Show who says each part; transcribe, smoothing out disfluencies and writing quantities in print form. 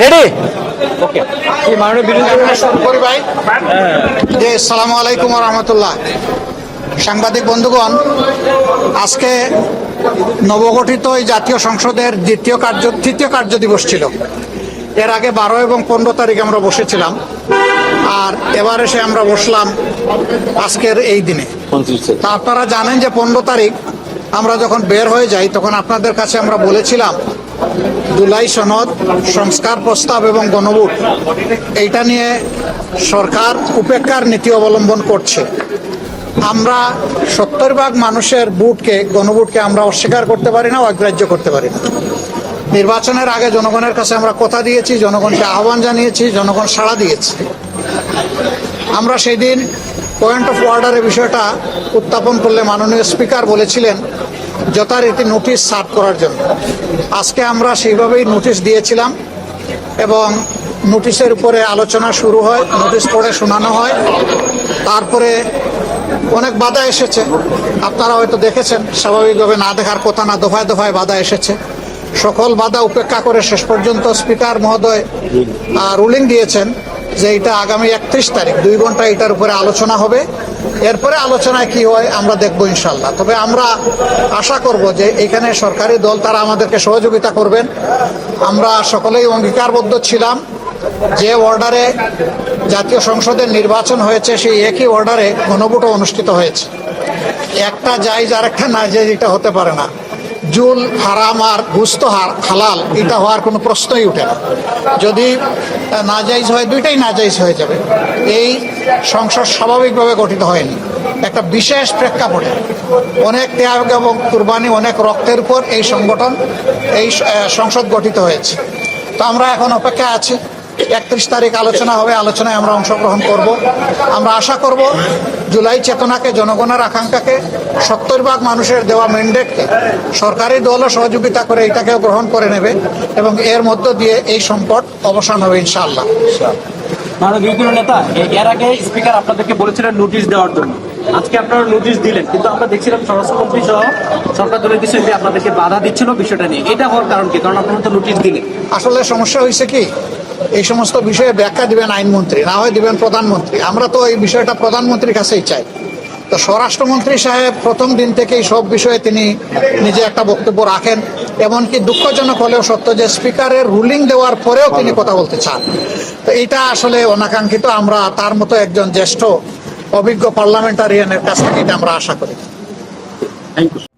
Speaker 1: Ready
Speaker 2: okay.
Speaker 3: আসসালামু আলাইকুম ওয়া রাহমাতুল্লাহ। সাংবাদিক বন্ধুগণ, আজকে নবগঠিত এই জাতীয় সংসদের তৃতীয় কার্য দিবস ছিল। এর আগে 12 এবং 15 তারিখ আমরা বসেছিলাম, আর এবার এসে আমরা বসলাম আজকের এই দিনে। তা আপনারা জানেন যে 15 তারিখ আমরা যখন বের হয়ে যাই তখন আপনাদের কাছে আমরা বলেছিলাম জুলাই সনদ, সংস্কার প্রস্তাব এবং গণভোট, এইটা নিয়ে সরকার উপেক্ষার নীতি অবলম্বন করছে। আমরা 70% মানুষের ভোটকে, গণভোটকে আমরা অস্বীকার করতে পারি না, অগ্রাহ্য করতে পারি না। নির্বাচনের আগে জনগণের কাছে আমরা কথা দিয়েছি, জনগণকে আহ্বান জানিয়েছি, জনগণ সাড়া দিয়েছে। আমরা সেই দিন পয়েন্ট অফ অর্ডারের বিষয়টা উত্থাপন করলে মাননীয় স্পিকার বলেছিলেন যথারীতি নোটিশ সার্ভ করার জন্য। আজকে আমরা সেইভাবেই নোটিশ দিয়েছিলাম এবং নোটিশের উপরে আলোচনা শুরু হয়, নোটিশ পড়ে শোনানো হয়। তারপরে অনেক বাধা এসেছে, আপনারা হয়তো দেখেছেন, স্বাভাবিকভাবে না দেখার কথা না, দফায় দফায় বাধা এসেছে। সকল বাধা উপেক্ষা করে শেষ পর্যন্ত স্পিকার মহোদয় রুলিং দিয়েছেন যে এটা আগামী 31 তারিখ 2 ঘন্টা এটার উপরে আলোচনা হবে। এরপরে আলোচনায় কি হয় আমরা দেখবো ইনশাল্লাহ। তবে আমরা আশা করব যে এখানে সরকারি দল তারা আমাদেরকে সহযোগিতা করবেন। আমরা সকলেই অঙ্গীকারবদ্ধ ছিলাম যে অর্ডারে জাতীয় সংসদের নির্বাচন হয়েছে সেই একই অর্ডারে গণভোটও অনুষ্ঠিত হয়েছে। একটা জায়েজ আর একটা না জায়েজ এটা হতে পারে না। জুল হারাম আর গুস্ত হালাল এটা হওয়ার কোনো প্রশ্নই উঠে না। যদি নাজাইজ হয়, দুইটাই নাজাইজ হয়ে যাবে। এই সংসদ স্বাভাবিকভাবে গঠিত হয়নি, একটা বিশেষ প্রেক্ষাপটে অনেক ত্যাগ এবং কুরবানি, অনেক রক্তের উপর এই সংসদ গঠিত হয়েছে। তো আমরা এখন অপেক্ষায় আছি, 31 তারিখ আলোচনা হবে, আলোচনায় আমরা অংশগ্রহণ করব। আমরা আশা করব জুলাই চেতনাকে, জনগণের আকাঙ্ক্ষাকে, 70% মানুষের দেওয়া ম্যান্ডেটকে সরকারি দলও সহযোগিতা করে এটাকেও গ্রহণ করে নেবে এবং এর মধ্য দিয়ে এই সংকট অবসান হবে ইনশাআল্লাহ।
Speaker 2: বিরোধী নেতা, এর আগে স্পিকার আপনাদেরকে বলেছিলেন নোটিশ দেওয়ার জন্য, আজকে আপনারা নোটিশ দিলেন, কিন্তু আমরা দেখছিলাম স্বরাষ্ট্রমন্ত্রী সহ সরকার দলের কিছু এমপি আপনাদেরকে বাধা দিচ্ছিল বিষয়টা নিয়ে। এটা হওয়ার কারণ কি? কারণ আপনারা তো নোটিশ দিলেন।
Speaker 3: আসলে সমস্যা হয়েছে কি, এই সমস্ত বিষয়ে ব্যাখ্যা দিবেন আইনমন্ত্রী, না হয় দিবেন প্রধানমন্ত্রী। আমরা তো এই বিষয়টা প্রধানমন্ত্রীর কাছেই চাই। তো স্বরাষ্ট্রমন্ত্রী সাহেব প্রথম দিন থেকেই সব বিষয়ে তিনি নিজে একটা বক্তব্য রাখেন। এমনকি দুঃখজনক হলেও সত্য যে স্পিকারের রুলিং দেওয়ার পরেও তিনি কথা বলতে চান। তো এটা আসলে অনাকাঙ্ক্ষিত। আমরা তার মতো একজন জ্যেষ্ঠ অভিজ্ঞ পার্লামেন্টারিয়ানের কাছ থেকে এটা আমরা আশা করি।
Speaker 2: Thank you.